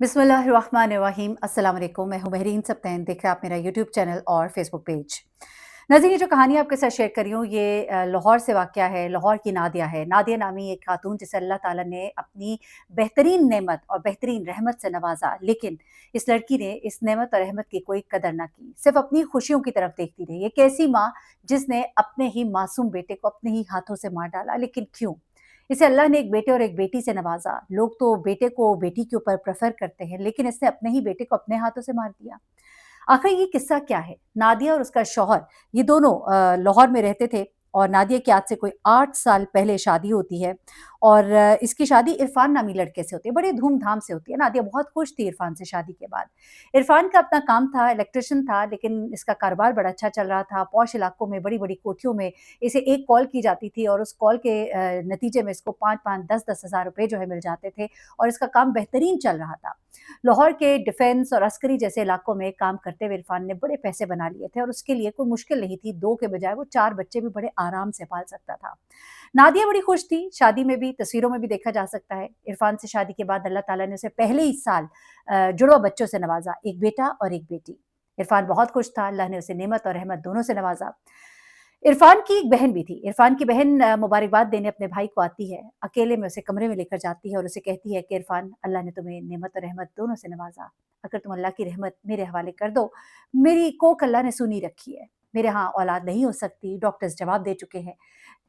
बिस्मिल्लाहिर्रहमानिर्रहीम। अस्सलाम वालेकुम। मैं हूं महरीन सब्तैन। देख रहे हैं आप मेरा यूट्यूब चैनल और फेसबुक पेज। नाज़रीन, ये जो कहानी आपके साथ शेयर कर रही हूँ ये लाहौर से वाक़या है। लाहौर की नादिया है। नादिया नामी एक खातून जिसे अल्लाह ताला ने अपनी बेहतरीन नेमत और बेहतरीन रहमत से नवाजा, लेकिन इस लड़की ने इस नेमत और रहमत की कोई कदर ना की, सिर्फ अपनी खुशियों की तरफ देखती रही। एक ऐसी माँ जिसने अपने ही मासूम बेटे को अपने ही हाथों से मार डाला, लेकिन क्यों? इसे अल्लाह ने एक बेटे और एक बेटी से नवाजा। लोग तो बेटे को बेटी के ऊपर प्रेफर करते हैं, लेकिन इसने अपने ही बेटे को अपने हाथों से मार दिया। आखिर ये किस्सा क्या है? नादिया और उसका शौहर, ये दोनों लाहौर में रहते थे और नादिया की आज से कोई 8 साल पहले शादी होती है और इसकी शादी इरफान नामी लड़के से होती है। बड़े धूम-धाम से होती है। नादिया बहुत खुश थी इरफान से शादी के बाद। इरफान का अपना काम था, इलेक्ट्रिशियन था, लेकिन इसका कारोबार बड़ा अच्छा चल रहा था। पॉश इलाकों में, बड़ी-बड़ी कोठियों में इसे एक कॉल की जाती थी और उस कॉल के नतीजे में इसको 5-5, 10-10 हज़ार रुपए जो है मिल जाते थे और इसका काम बेहतरीन चल रहा था। लाहौर के डिफेंस और अस्करी जैसे इलाकों में काम करते हुए इरफान ने बड़े पैसे बना लिए थे और उसके लिए कोई मुश्किल नहीं थी। 2 के बजाय वो 4 बच्चे भी बड़े आराम से पाल सकता था। नादिया बड़ी खुश थी, शादी में भी, तस्वीरों में भी देखा जा सकता है। इरफान से शादी के बाद अल्लाह ताला ने उसे पहले ही साल जुड़वा बच्चों से नवाजा, एक बेटा और एक बेटी। इरफान बहुत खुश था, अल्लाह ने उसे नेमत और रहमत दोनों से नवाजा। इरफान की एक बहन भी थी। इरफान की बहन मुबारकबाद देने अपने भाई को आती है। अकेले में उसे कमरे में लेकर जाती है और उसे कहती है कि इरफान, अल्लाह ने तुम्हें नेमत और रहमत दोनों से नवाजा। अगर तुम अल्लाह की रहमत मेरे हवाले कर दो, मेरी कोख अल्लाह ने सुनी रखी है। मेरे यहाँ औलाद नहीं हो सकती, डॉक्टर्स जवाब दे चुके हैं।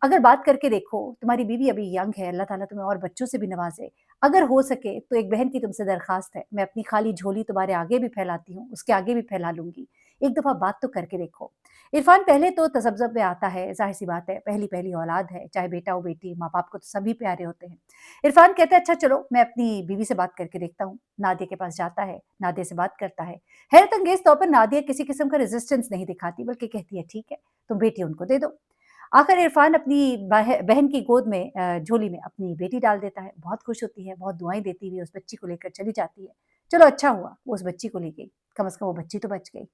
अगर बात करके देखो, तुम्हारी बीवी अभी यंग है, अल्लाह ताला तुम्हें और बच्चों से भी नवाज़े। अगर हो सके तो एक बहन की तुमसे दरख़्वास्त है, मैं अपनी खाली झोली तुम्हारे आगे भी फैलाती हूँ, उसके आगे भी फैला लूँगी। एक दफ़ा बात तो करके देखो। इरफ़ान पहले तो तज़ब्ज़ुब में आता है, ज़ाहिर-सी बात है, पहली-पहली औलाद है, चाहे बेटा हो बेटी, माँ-बाप को तो सभी प्यारे होते हैं। इरफ़ान कहता है, अच्छा चलो मैं अपनी बीवी से बात करके देखता हूँ। नादिया के पास जाता है, नादिया से बात करता है। हैरत अंगेज़ तौर पर नादिया किसी किस्म का रेज़िस्टेंस नहीं दिखाती, बल्कि कहती है, ठीक है, तुम बेटी उनको दे दो। आखिर इरफ़ान अपनी बहन की गोद में झोली में अपनी बेटी डाल देता है। बहुत खुश होती है, बहुत दुआएँ देती हुई उस बच्ची को लेकर चली जाती है। चलो अच्छा हुआ, वो उस बच्ची को ले गई, कम से कम वो बच्ची तो बच गई।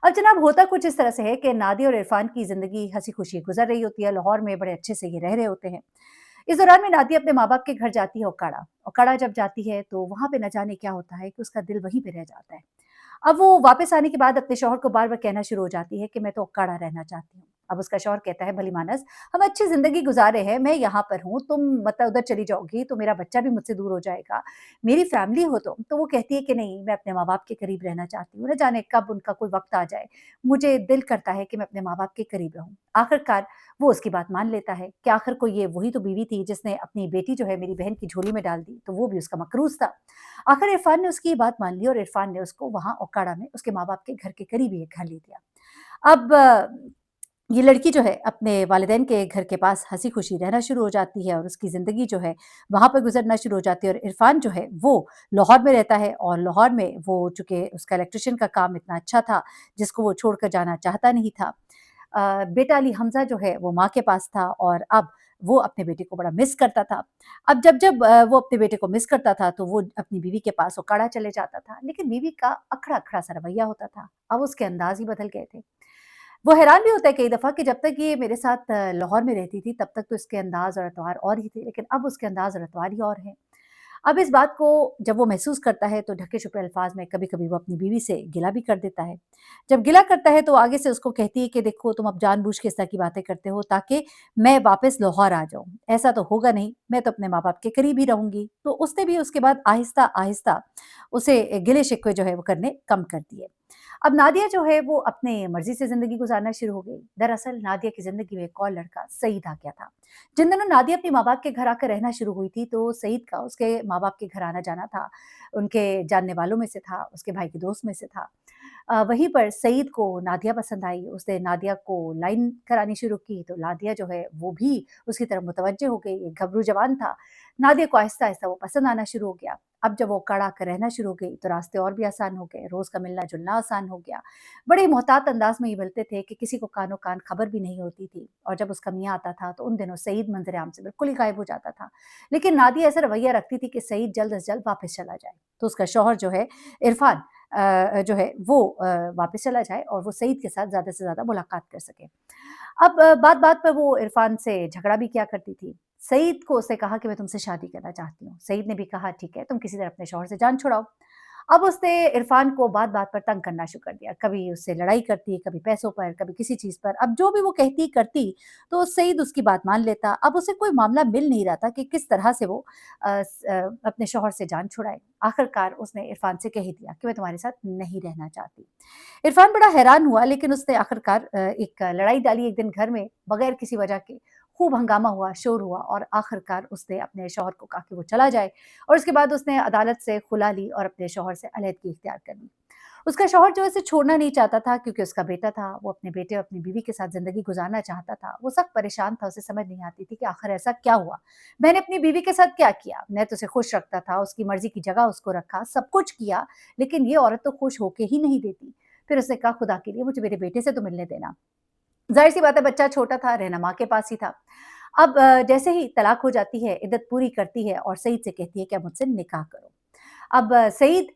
अब जनाब होता कुछ इस तरह से है कि नादिया और इरफ़ान की ज़िंदगी हँसी-खुशी गुज़र रही होती है, लाहौर में बड़े अच्छे से ये रह रहे होते हैं। इस दौरान में नादिया अपने माँ-बाप के घर जाती है ओकाड़ा। ओकाड़ा जब जाती है तो वहाँ पे न जाने क्या होता है कि उसका दिल वहीं पे रह जाता है। अब वो वापस आने के बाद अपने शौहर को बार-बार कहना शुरू हो जाती है कि मैं तो ओकाड़ा रहना चाहती हूँ। अब उसका शौहर कहता है, भली मानस, हम अच्छी ज़िंदगी गुज़ार रहे हैं, मैं यहाँ पर हूँ, तुम मतलब उधर चली जाओगी तो मेरा बच्चा भी मुझसे दूर हो जाएगा, मेरी फैमिली हो तुम। तो वो कहती है कि नहीं, मैं अपने माँ-बाप के करीब रहना चाहती हूँ, न जाने कब उनका कोई वक़्त आ जाए, मुझे दिल करता है कि मैं अपने माँ-बाप के करीब रहूँ। आखिरकार वो उसकी बात मान लेता है कि आखिर को ये वही तो बीवी थी जिसने अपनी बेटी जो है मेरी बहन की झोली में डाल दी, तो वो भी उसका मकरूज़ था। आखिर इरफ़ान ने उसकी ये बात मान ली और इरफ़ान ने उसको वहाँ ओकाड़ा में उसके माँ-बाप के घर के करीब ही एक घर ले दिया। अब ये लड़की जो है अपने वालिदैन के घर के पास हँसी-खुशी रहना शुरू हो जाती है और उसकी ज़िंदगी जो है वहाँ पर गुज़रना शुरू हो जाती है और इरफ़ान जो है वो लाहौर में रहता है और लाहौर में वो चूँकि उसका इलेक्ट्रिशियन का काम इतना अच्छा था, जिसको वो छोड़कर जाना चाहता नहीं था। बेटा अली हमज़ा जो है वो माँ के पास था और अब वो अपने बेटे को बड़ा मिस करता था। अब जब-जब वो अपने बेटे को मिस करता था तो वो अपनी बीवी के पास ओकाड़ा चले जाता था, लेकिन बीवी का अखड़ा-अखड़ा सा रवैया होता था। अब उसके अंदाज़ ही बदल गए थे। वो हैरान भी होता है कई दफ़ा कि जब तक ये मेरे साथ लाहौर में रहती थी तब तक तो इसके अंदाज़ और रतवार और ही थे, लेकिन अब उसके अंदाज़ और रतवार ही और हैं। अब इस बात को जब वो महसूस करता है तो ढके-छुपे अल्फाज़ में कभी-कभी वो अपनी बीवी से गिला भी कर देता है। जब गिला करता है तो आगे से उसको कहती है कि देखो, तुम अब जानबूझ के इस तरह की बातें करते हो ताकि मैं वापस लाहौर आ जाऊँ। ऐसा तो होगा नहीं, मैं तो अपने माँ-बाप के करीब ही रहूँगी। तो उसने भी उसके बाद आहिस्ता-आहिस्ता उसे गिले-शिकवे जो है वो करने कम कर दिए। अब नादिया जो है वो अपने मर्ज़ी से ज़िंदगी गुज़ारना शुरू हो गई। दरअसल नादिया की ज़िंदगी में एक और लड़का सईद आ गया था। जिन दिनों नादिया अपने माँ-बाप के घर आकर रहना शुरू हुई थी तो सईद का उसके माँ-बाप के घर आना-जाना था। उनके जानने वालों में से था, उसके भाई के दोस्त में से था। वहीं पर सईद को नादिया पसंद आई, उसने नादिया को लाइन करानी शुरू की तो नादिया जो है वो भी उसकी तरफ मुतवज्जह हो गई। एक घबरू जवान था। नादिया को आहिस्ता-आहिस्ता वो पसंद आना शुरू हो गया। अब जब वो कड़ा कर रहना शुरू हो गई तो रास्ते और भी आसान हो गए, रोज़ का मिलना-जुलना आसान हो गया। बड़े मोहतात अंदाज़ में ये मिलते थे कि किसी को कानो-कान खबर भी नहीं होती थी और जब उसका मियाँ आता था तो उन दिनों सईद मंज़र-ए-आम से बिल्कुल ही गायब हो जाता था। लेकिन नादिया ऐसा रवैया रखती थी कि सईद जल्द से जल्द वापस चला जाए। तो उसका शौहर जो है इरफ़ान जो है वो वापस चला जाए और वो सईद के साथ ज़्यादा से ज़्यादा मुलाकात कर सके। अब बात-बात पर वो इरफ़ान से झगड़ा भी किया करती थी। सईद को उसने कहा कि मैं तुमसे शादी करना चाहती हूँ। सईद ने भी कहा ठीक है, तुम किसी तरह अपने शौहर से जान छुड़ाओ। अब उसने इरफ़ान को बात-बात पर तंग करना शुरू कर दिया। कभी उससे लड़ाई करती, कभी पैसों पर, कभी किसी चीज़ पर। अब जो भी वो कहती करती, तो सईद उसकी बात मान लेता। अब उसे कोई मामला मिल नहीं रहा था कि किस तरह से वो अपने शौहर से जान छुड़ाए। आखिरकार उसने इरफ़ान से कह ही दिया कि मैं तुम्हारे साथ नहीं रहना चाहती। इरफ़ान बड़ा हैरान हुआ, लेकिन उसने आखिरकार एक लड़ाई डाली एक दिन घर में बगैर किसी वजह के। खूब हंगामा हुआ, शोर हुआ और आखिरकार उसने अपने शौहर को कहा कि वो चला जाए और उसके बाद उसने अदालत से खुला ली और अपने शौहर से अलहदगी इख्तियार कर ली। उसका शौहर जो है उसे छोड़ना नहीं चाहता था, क्योंकि उसका बेटा था, वो अपने बेटे और अपनी बीवी के साथ ज़िंदगी गुज़ारना चाहता था। वो सख्त परेशान था, उसे समझ नहीं आती थी कि आखिर ऐसा क्या हुआ? मैंने अपनी बीवी के साथ क्या किया? मैं तो उसे खुश रखता था, उसकी मर्ज़ी की जगह उसको रखा, सब कुछ किया, लेकिन ये औरत तो खुश होके ही नहीं देती। फिर उसने कहा, खुदा के लिए मुझे मेरे बेटे से तो मिलने देना। ज़ाहिर-सी बात है, बच्चा छोटा था, रहना माँ के पास ही था। अब जैसे ही तलाक हो जाती है, इद्दत पूरी करती है और सईद से कहती है कि अब मुझसे निकाह करो। अब सईद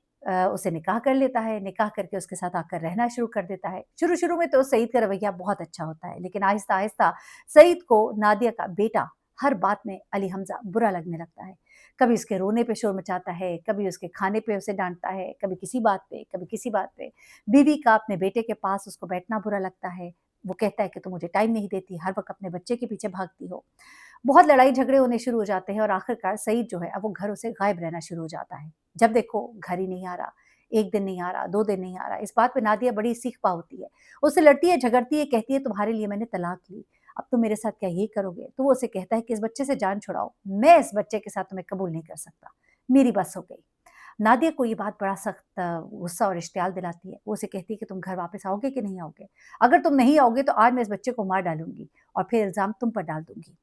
उसे निकाह कर लेता है, निकाह करके उसके साथ आकर रहना शुरू कर देता है। शुरू-शुरू में तो सईद का रवैया बहुत अच्छा होता है, लेकिन आहिस्ता-आहिस्ता सईद को नादिया का बेटा हर बात में अली हमज़ा बुरा लगने लगता है। कभी उसके रोने पे शोर मचाता है, कभी उसके खाने पे उसे डाँटता है, कभी किसी बात पे, कभी किसी बात पे। बीवी का अपने बेटे के पास उसको बैठना बुरा लगता है। वो कहता है कि तुम मुझे टाइम नहीं देती, हर वक़्त अपने बच्चे के पीछे भागती हो। बहुत लड़ाई झगड़े होने शुरू हो जाते हैं और आखिरकार सईद जो है अब वो घरों से गायब रहना शुरू हो जाता है। जब देखो घर ही नहीं आ रहा, 1 दिन नहीं आ रहा, 2 दिन नहीं आ रहा। इस बात पे नादिया बड़ी सीख-पा होती है। उससे लड़ती है, झगड़ती है, कहती है तुम्हारे लिए मैंने तलाक ली, अब तुम मेरे साथ क्या ये करोगे? तो वो उसे कहता है कि इस बच्चे से जान छुड़ाओ, मैं इस बच्चे के साथ तुम्हें कबूल नहीं कर सकता, मेरी बस हो गई। नादिया को ये बात बड़ा सख्त गुस्सा और इश्तियाल दिलाती है। वो उसे कहती है कि तुम घर वापस आओगे कि नहीं आओगे? अगर तुम नहीं आओगे तो आज मैं इस बच्चे को मार डालूँगी और फिर इल्ज़ाम तुम पर डाल दूँगी।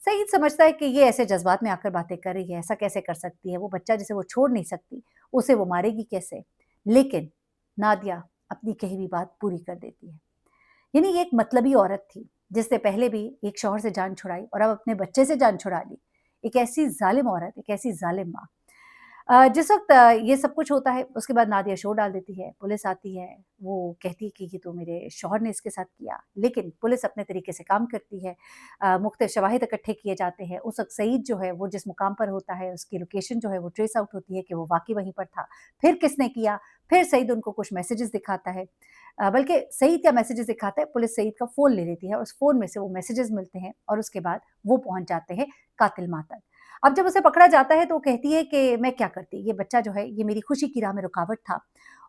सईद समझता है कि ये ऐसे जज़्बात में आकर बातें कर रही है, ऐसा कैसे कर सकती है? वो बच्चा जिसे वो छोड़ नहीं सकती, उसे वो मारेगी कैसे? लेकिन नादिया अपनी कही हुई बात पूरी कर देती है। यानी ये एक मतलबी औरत थी, जिसने पहले भी एक शौहर से जान छुड़ाई और अब अपने बच्चे से जान छुड़ा ली। एक ऐसी ज़ालिम औरत, एक ऐसी ज़ालिम माँ। जिस वक़्त ये सब कुछ होता है, उसके बाद नादिया शोर डाल देती है, पुलिस आती है, वो कहती है कि ये तो मेरे शौहर ने इसके साथ किया, लेकिन पुलिस अपने तरीके से काम करती है। मुख्तलिफ़ शवाहिद इकट्ठे किए जाते हैं, उस वक़्त सईद जो है वो जिस मुकाम पर होता है, उसकी लोकेशन जो है वो ट्रेस आउट होती है कि वो वाक़ई वहीं पर था। फिर किसने किया? फिर सईद उनको कुछ मैसेजेस दिखाता है, बल्कि सईद क्या मैसेजेस दिखाता है, पुलिस सईद का फ़ोन ले लेती है और उस फ़ोन में से वो मैसेजेस मिलते हैं और उसके बाद वो पहुँच जाते हैं कातिल माँ तक। अब जब उसे पकड़ा जाता है तो वो कहती है कि मैं क्या करती? ये बच्चा जो है ये मेरी खुशी की राह में रुकावट था।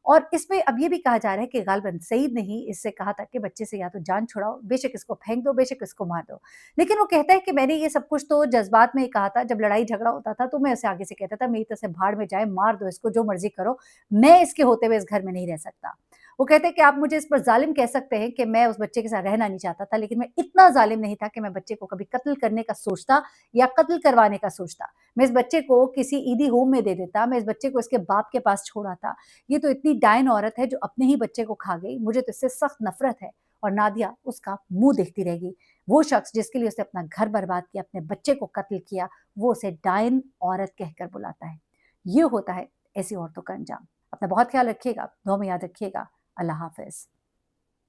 और इसमें अब ये भी कहा जा रहा है कि गालिबन सईद ने ही इससे कहा था कि बच्चे से या तो जान छुड़ाओ, बेशक इसको फेंक दो, बेशक इसको मार दो। लेकिन वो कहता है कि मैंने ये सब कुछ तो जज़्बात में ही कहा था, जब लड़ाई झगड़ा होता था तो मैं उसे आगे से कहता था मेरी तरफ से भाड़ में जाए, मार दो इसको, जो मर्ज़ी करो, मैं इसके होते हुए इस घर में नहीं रह सकता। वो कहते हैं कि आप मुझे इस पर ज़ालिम कह सकते हैं कि मैं उस बच्चे के साथ रहना नहीं चाहता था, लेकिन मैं इतना ज़ालिम नहीं था कि मैं बच्चे को कभी कत्ल करने का सोचता या कत्ल करवाने का सोचता। मैं इस बच्चे को किसी ईदी होम में दे देता, मैं इस बच्चे को इसके बाप के पास छोड़ आता। ये तो इतनी डायन औरत है जो अपने ही बच्चे को खा गई, मुझे तो इससे सख्त नफ़रत है। और नादिया उसका मुँह देखती रह गई। वो शख्स जिसके लिए उसने अपना घर बर्बाद किया, अपने बच्चे को कत्ल किया, वो उसे डायन औरत कहकर बुलाता है। ये होता है ऐसी औरतों का अंजाम। अपना बहुत ख़्याल रखिएगा, दुआ में याद रखिएगा। अल्लाह हाफ़िज़।